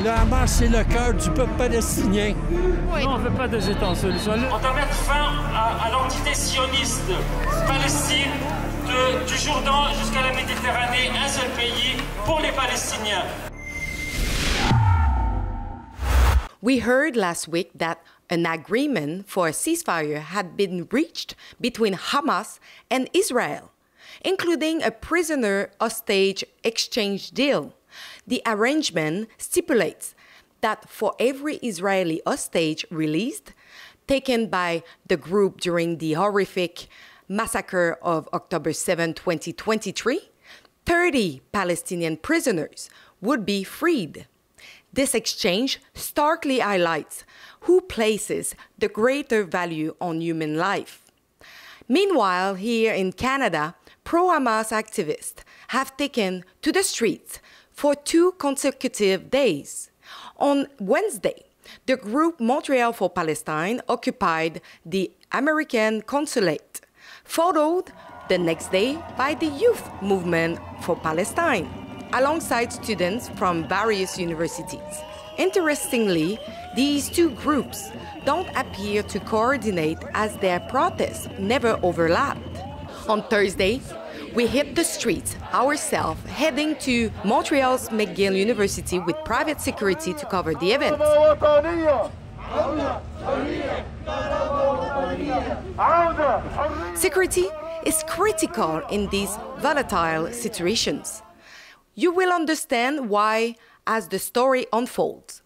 Le Hamas, c'est le cœur du peuple palestinien. Oui. Non, on ne fait pas des États seuls. On doit mettre fin à l'entité sioniste. Palestine, du Jourdain jusqu'à la Méditerranée, un seul pays pour les Palestiniens. We heard last week that an agreement for a ceasefire had been reached between Hamas and Israel, including a prisoner hostage exchange deal. The arrangement stipulates that for every Israeli hostage released, taken by the group during the horrific massacre of October 7, 2023, 30 Palestinian prisoners would be freed. This exchange starkly highlights who places the greater value on human life. Meanwhile, here in Canada, pro-Hamas activists have taken to the streets for 2 consecutive days. On Wednesday, the group Montreal for Palestine occupied the American consulate, followed the next day by the Youth Movement for Palestine, alongside students from various universities. Interestingly, these 2 groups don't appear to coordinate as their protests never overlapped. On Thursday, we hit the streets ourselves, heading to Montreal's McGill University with private security to cover the event. Security is critical in these volatile situations. You will understand why as the story unfolds.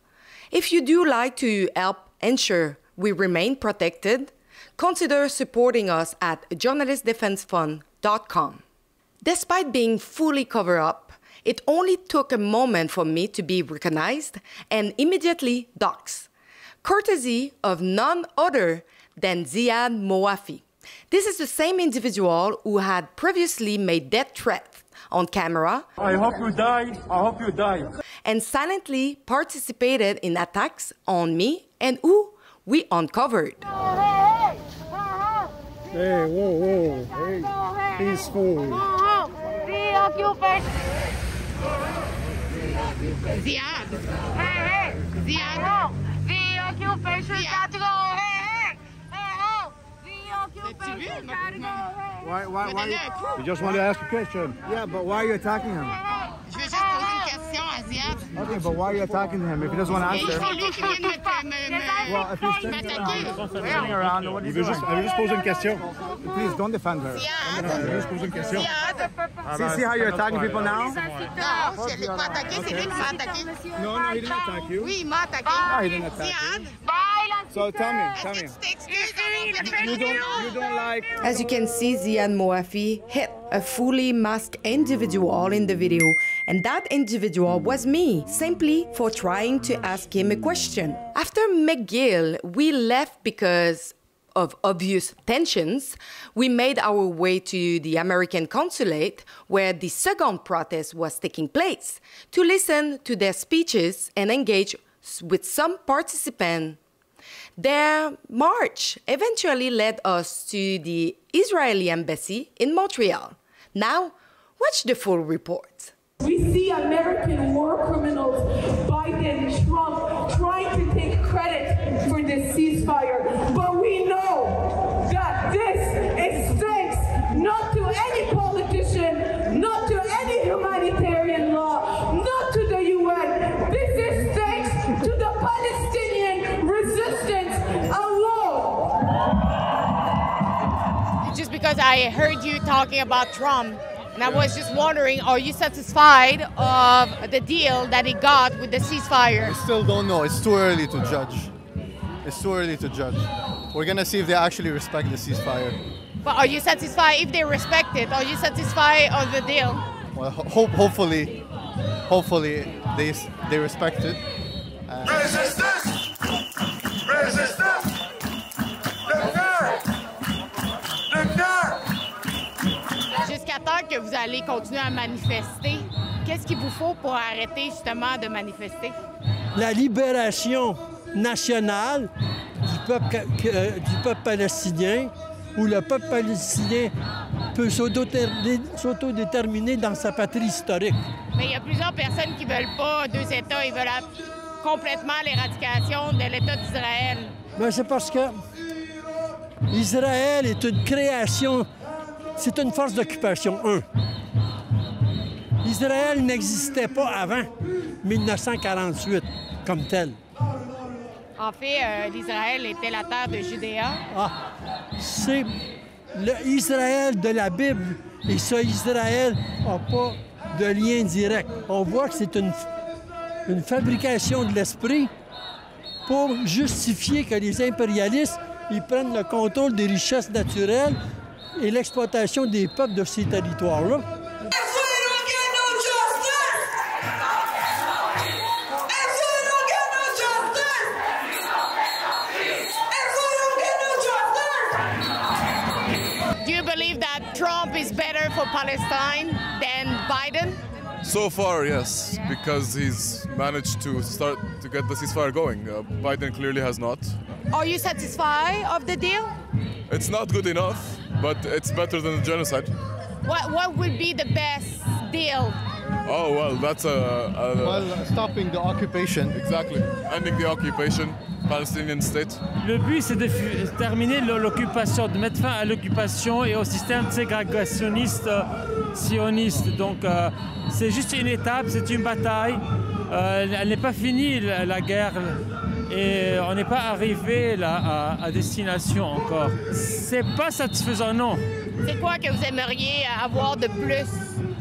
If you do like to help ensure we remain protected, consider supporting us at journalistdefensefund.com. Despite being fully covered up, it only took a moment for me to be recognized and immediately doxxed, courtesy of none other than Ziad Moafi. This is the same individual who had previously made death threats on camera. I hope you die. I hope you die. And silently participated in attacks on me and who we uncovered. Hey, whoa, hey, peaceful. Ziad. Hey, Ziad. The occupation got to go. Hey. Why? We just want to ask a question. Yeah, but why are you attacking him? Je veux juste poser une question à Ziad. Okay, but why are you attacking him if he doesn't want to answer? C'est lui qui vient de Well, if he's standing around, what are you doing? Elle veut juste poser une question. Please, don't defend her. Ziad. Elle veut juste poser une question. See how you're attacking people now? Non, je ne l'ai pas attaqué, c'est lui qui m'a attaqué. No, he didn't attack you. Oui, il m'a attaqué. Ah, he didn't attack you. Ziad. So tell me. Est-ce que tu t'excuses? You don't like... As you can see, Ziad Moafi hit a fully masked individual in the video, and that individual was me, simply for trying to ask him a question. After McGill, we left because of obvious tensions. We made our way to the American consulate, where the second protest was taking place, to listen to their speeches and engage with some participants. Their march eventually led us to the Israeli embassy in Montreal. Now, watch the full report. We see American war criminals, Biden, Trump, trying to take credit for this ceasefire. But we know that this is thanks not to any politician, not to any humanitarian law, not to the UN. This is thanks to the Palestinian resistance alone. Just because I heard you talking about Trump, and I was just wondering, are you satisfied of the deal that he got with the ceasefire? I still don't know. It's too early to judge. It's too early to judge. We're going to see if they actually respect the ceasefire. But are you satisfied if they respect it? Are you satisfied of the deal? Well, hopefully they respect it. Resistance! Resistance! Jusqu'à temps que vous allez continuer à manifester, qu'est-ce qu'il vous faut pour arrêter justement de manifester? La libération nationale du peuple palestinien, où le peuple palestinien peut s'autodéterminer dans sa patrie historique. Mais il y a plusieurs personnes qui ne veulent pas 2 États, ils veulent complètement l'éradication de l'État d'Israël? Ben, c'est parce que Israël est une création, c'est une force d'occupation, Israël n'existait pas avant 1948 comme tel. En fait, l'Israël était la terre de Judéa. Ah, c'est l'Israël de la Bible. Et ça, Israël n'a pas de lien direct. On voit que c'est une fabrication de l'esprit pour justifier que les impérialistes ils prennent le contrôle des richesses naturelles et l'exploitation des peuples de ces territoires-là. Do you believe that Trump is better for Palestine than Biden? So far, yes, because he's managed to start to get the ceasefire going. Biden clearly has not. Are you satisfied of the deal? It's not good enough, but it's better than the genocide. What would be the best deal? Oh, well, that's well, stopping the occupation. Exactly. Ending the occupation, Palestinian state. Le but, c'est de terminer l'occupation, de mettre fin à l'occupation et au système ségrégationniste sioniste. Donc, c'est juste une étape, c'est une bataille. Elle n'est pas finie, la guerre. Et on n'est pas arrivé là à destination encore. C'est pas satisfaisant, non. C'est quoi que vous aimeriez avoir de plus?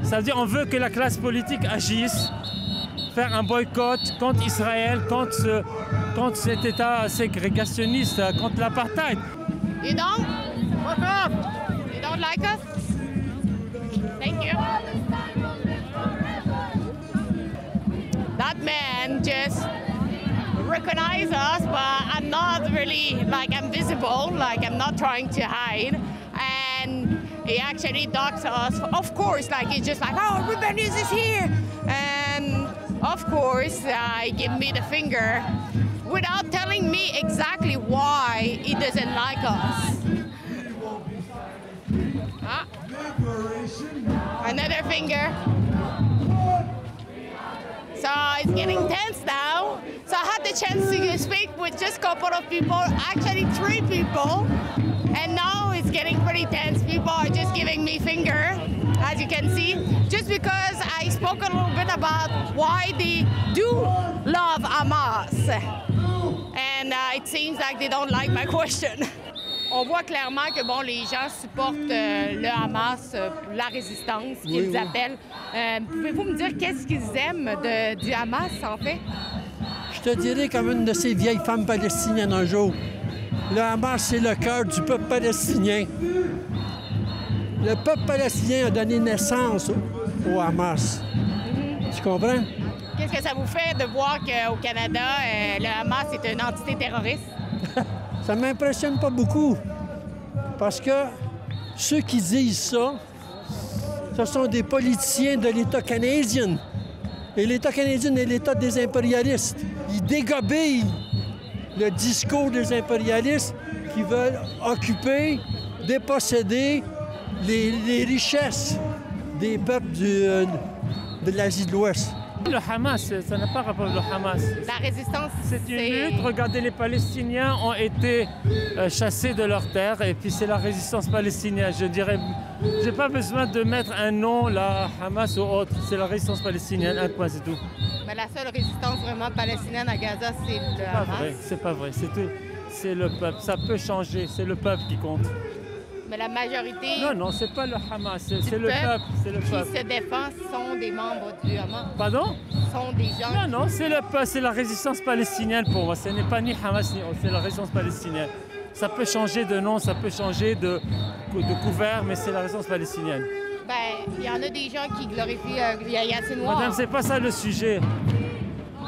Ça veut dire qu'on veut que la classe politique agisse, faire un boycott contre Israël, contre cet État ségrégationniste, contre l'apartheid. You don't? What's up? You don't like us? Thank you. That man just recognized us, but I'm not really, like, I'm visible, like, I'm not trying to hide. And he actually dogs us. Of course, like, he's just like, oh, Ruben is here. And of course, he gave me the finger without telling me exactly why he doesn't like us. Ah. Another finger. So it's getting tense now. So I had the chance to speak with just a couple of people, actually 3 people. And now it's getting pretty tense. People are just giving me finger, as you can see, just because I spoke a little bit about why they do love Hamas. And it seems like they don't like my question. On voit clairement que bon, les gens supportent le Hamas, la résistance qu'ils appellent. Pouvez-vous me dire qu'est-ce qu'ils aiment du Hamas, en fait? Je te dirais comme une de ces vieilles femmes palestiniennes un jour. Le Hamas, c'est le cœur du peuple palestinien. Le peuple palestinien a donné naissance au Hamas. Tu comprends? Qu'est-ce que ça vous fait de voir qu'au Canada, le Hamas est une entité terroriste? Ça ne m'impressionne pas beaucoup. Parce que ceux qui disent ça, ce sont des politiciens de l'État canadien. Et l'État canadien est l'État des impérialistes. Ils dégobillent le discours des impérialistes qui veulent occuper, déposséder les richesses des peuples de l'Asie de l'Ouest. Le Hamas, ça n'a pas rapport au Hamas. La résistance, c'est une lutte. Regardez, les Palestiniens ont été chassés de leurs terres et puis c'est la résistance palestinienne. Je dirais, j'ai pas besoin de mettre un nom, la Hamas ou autre. C'est la résistance palestinienne, un point, c'est tout. Mais la seule résistance vraiment palestinienne à Gaza, c'est le Hamas. C'est pas vrai, c'est tout. C'est le peuple. Ça peut changer, c'est le peuple qui compte. Mais la majorité... Non, c'est pas le Hamas, c'est le peuple. C'est le peuple qui se défend sont des membres du Hamas. Pardon? Sont des gens... Non, c'est le peuple, c'est la résistance palestinienne pour moi. Ce n'est pas ni Hamas ni autre, c'est la résistance palestinienne. Ça peut changer de nom, ça peut changer de couvert, mais c'est la résistance palestinienne. Ben, il y en a des gens qui glorifient Yacine Noir. Madame, c'est pas ça le sujet.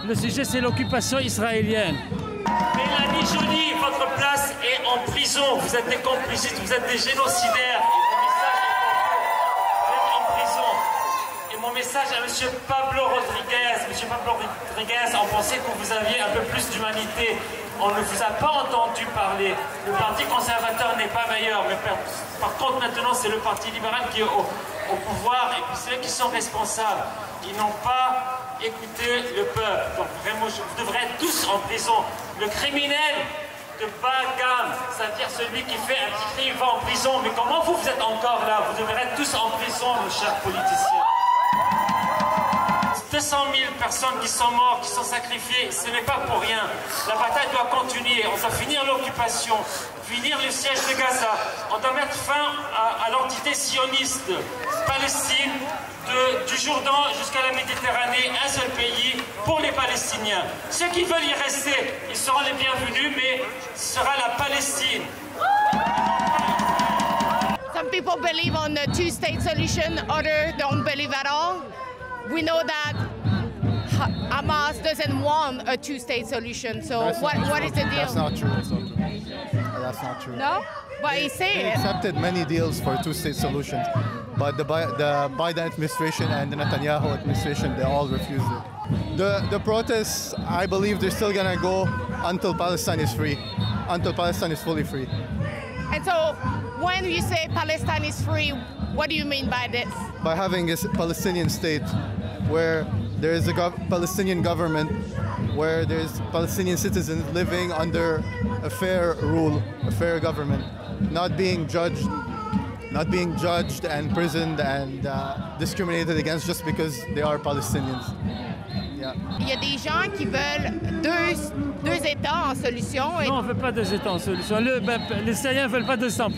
Le sujet, c'est l'occupation israélienne. Mélanie Joly, votre place est en prison. Vous êtes des complicistes, vous êtes des génocidaires. Et mon message est pour vous. Vous êtes en prison. Et mon message à M. Pablo Rodriguez. M. Pablo Rodriguez, on pensait que vous aviez un peu plus d'humanité. On ne vous a pas entendu parler. Le Parti conservateur n'est pas meilleur. Mais par contre, maintenant, c'est le Parti libéral qui est au pouvoir. Et puis ceux qui sont responsables, ils n'ont pas écouter le peuple. Donc vraiment, vous devrez être tous en prison. Le criminel de bas gamme, c'est-à-dire celui qui fait un petit crime, va en prison. Mais comment vous êtes encore là? Vous devrez être tous en prison, nos chers politiciens. 200 000 personnes qui sont mortes, qui sont sacrifiées, ce n'est pas pour rien. La bataille doit continuer. On doit finir l'occupation, finir le siège de Gaza. On doit mettre fin à l'entité sioniste. Palestine, du Jourdain jusqu'à la Méditerranée, un seul pays pour les Palestiniens. Ceux qui veulent y rester, ils seront les bienvenus, mais ce sera la Palestine. Some people believe on the two-state solution, others don't believe at all. We know that Hamas doesn't want a two-state solution. So what is the deal? That's not true. That's not true. No? But he said they accepted many deals for two-state solutions, but the Biden administration and the Netanyahu administration, they all refused it. The protests, I believe they're still gonna go until Palestine is free, until Palestine is fully free. And so when you say Palestine is free, what do you mean by this? By having a Palestinian state where there is a Palestinian government, where there's Palestinian citizens living under a fair rule, a fair government, not being judged and imprisoned and discriminated against just because they are Palestinians. Yeah. Il y a des gens qui veulent deux États en solution. Non, on ne veut pas deux États en solution. Les Syriens ne veulent pas deux États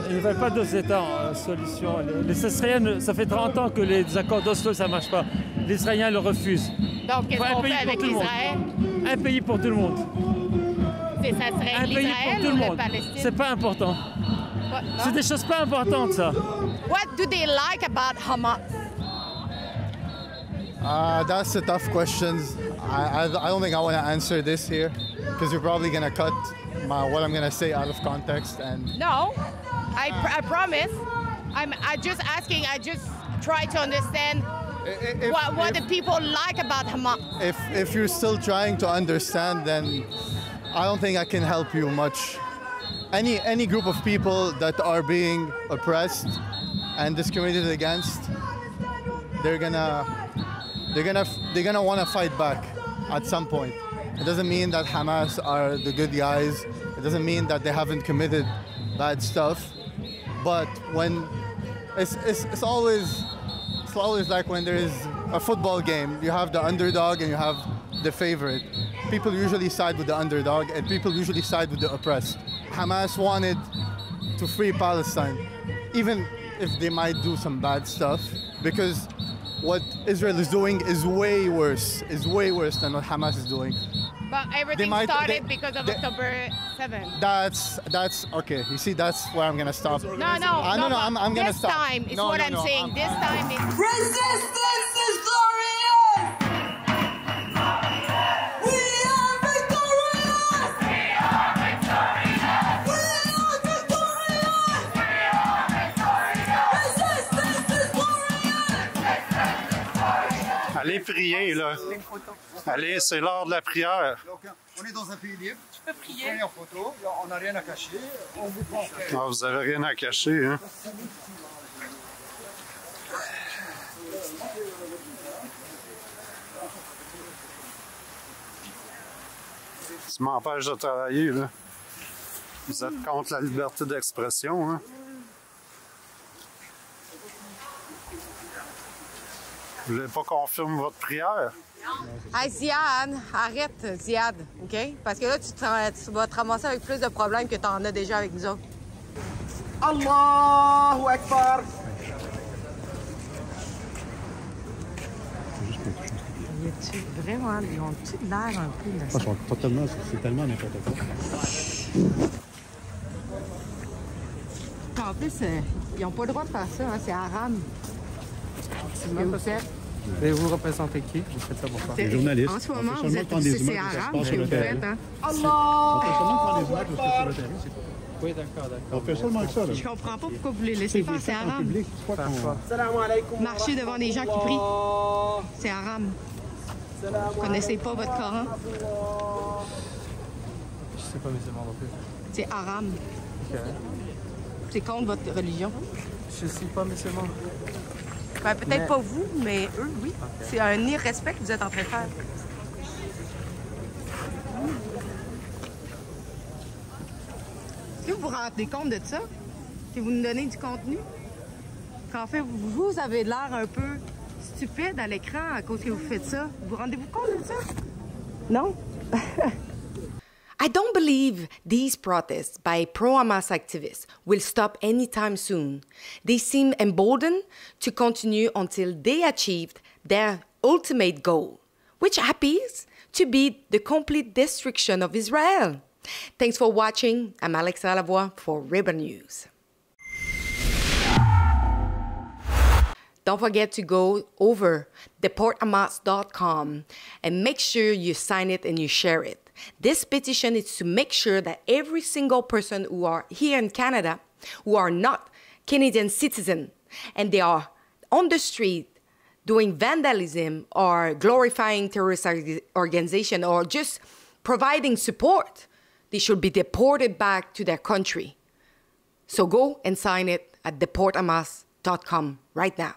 ils ne veulent pas deux États en solution. Les Israéliens, ça fait 30 ans que les accords d'Oslo, ça ne marche pas. Les Israéliens le refusent. Donc, qu'est-ce qu'on fait avec Israël? Un pays pour tout le monde. Ça serait l'Israël ou la Palestine? C'est pas important. C'est des choses pas importantes, ça. What do they like about Hamas? That's a tough question. I don't think I want to answer this here because you're probably going to cut what I'm going to say out of context. And no, I promise. I'm just asking. I just try to understand what the people like about Hamas. If you're still trying to understand, then I don't think I can help you much. Any group of people that are being oppressed and discriminated against, they're gonna want to fight back at some point. It doesn't mean that Hamas are the good guys. It doesn't mean that they haven't committed bad stuff. But when it's always like when there is a football game, you have the underdog and you have the favorite. People usually side with the underdog and people usually side with the oppressed. Hamas wanted to free Palestine, even if they might do some bad stuff, because what Israel is doing is way worse than what Hamas is doing. But everything started because of October 7th. That's okay. You see, that's where I'm gonna stop. No, I'm gonna stop. This time is what I'm saying. This time is resistance is glorious. We are victorious. We are victorious. We are victorious. We are victorious. Resistance is glorious. Allez prier, là. Allez, c'est l'heure de la prière. Donc, on est dans un pays libre. Tu peux prier. Prenez en photo. On n'a rien à cacher. On vous prend. Ah, vous avez rien à cacher, hein? Tu m'empêches de travailler, là. Vous êtes contre la liberté d'expression, hein? Vous voulez pas qu'on filme votre prière? Hey, Ziad, arrête, Ziad, OK? Parce que là, tu vas te ramasser avec plus de problèmes que tu en as déjà avec nous autres. Allahu Akbar! Vraiment, ils ont-tu l'air un peu là? C'est tellement n'importe quoi. En plus, ils n'ont pas le droit de faire ça, hein, c'est haram. Ce que vous faites. Et vous représentez qui? Vous faites ça pour quoi? Les journalistes. En ce moment, vous êtes c'est haram ce que vous faites, hein? On fait seulement prendre des images de ce qui se passe sur le terrain, c'est tout. Oui, d'accord. On fait seulement ça, là. Je comprends pas pourquoi vous les laissez faire, c'est haram. Marcher devant des gens qui prient, c'est haram. Vous connaissez pas votre Coran? Je sais pas, mais c'est non plus. C'est haram. Okay. C'est contre votre religion. Je suis pas musulman. Ben, peut-être pas vous, mais eux, oui. Okay. C'est un irrespect que vous êtes en train de faire. Est-ce que vous vous rendez compte de ça? Que vous nous donnez du contenu? Qu'en fait, vous avez l'air un peu stupide à l'écran à cause que vous faites ça. Vous rendez-vous compte de ça? Non? I don't believe these protests by pro-Hamas activists will stop anytime soon. They seem emboldened to continue until they achieved their ultimate goal, which appears to be the complete destruction of Israel. Thanks for watching. I'm Alexa Lavoie for Ribbon News. Don't forget to go over deporthamas.com and make sure you sign it and you share it. This petition is to make sure that every single person who are here in Canada, who are not Canadian citizens, and they are on the street doing vandalism or glorifying terrorist organization or just providing support, they should be deported back to their country. So go and sign it at deporthamas.com right now.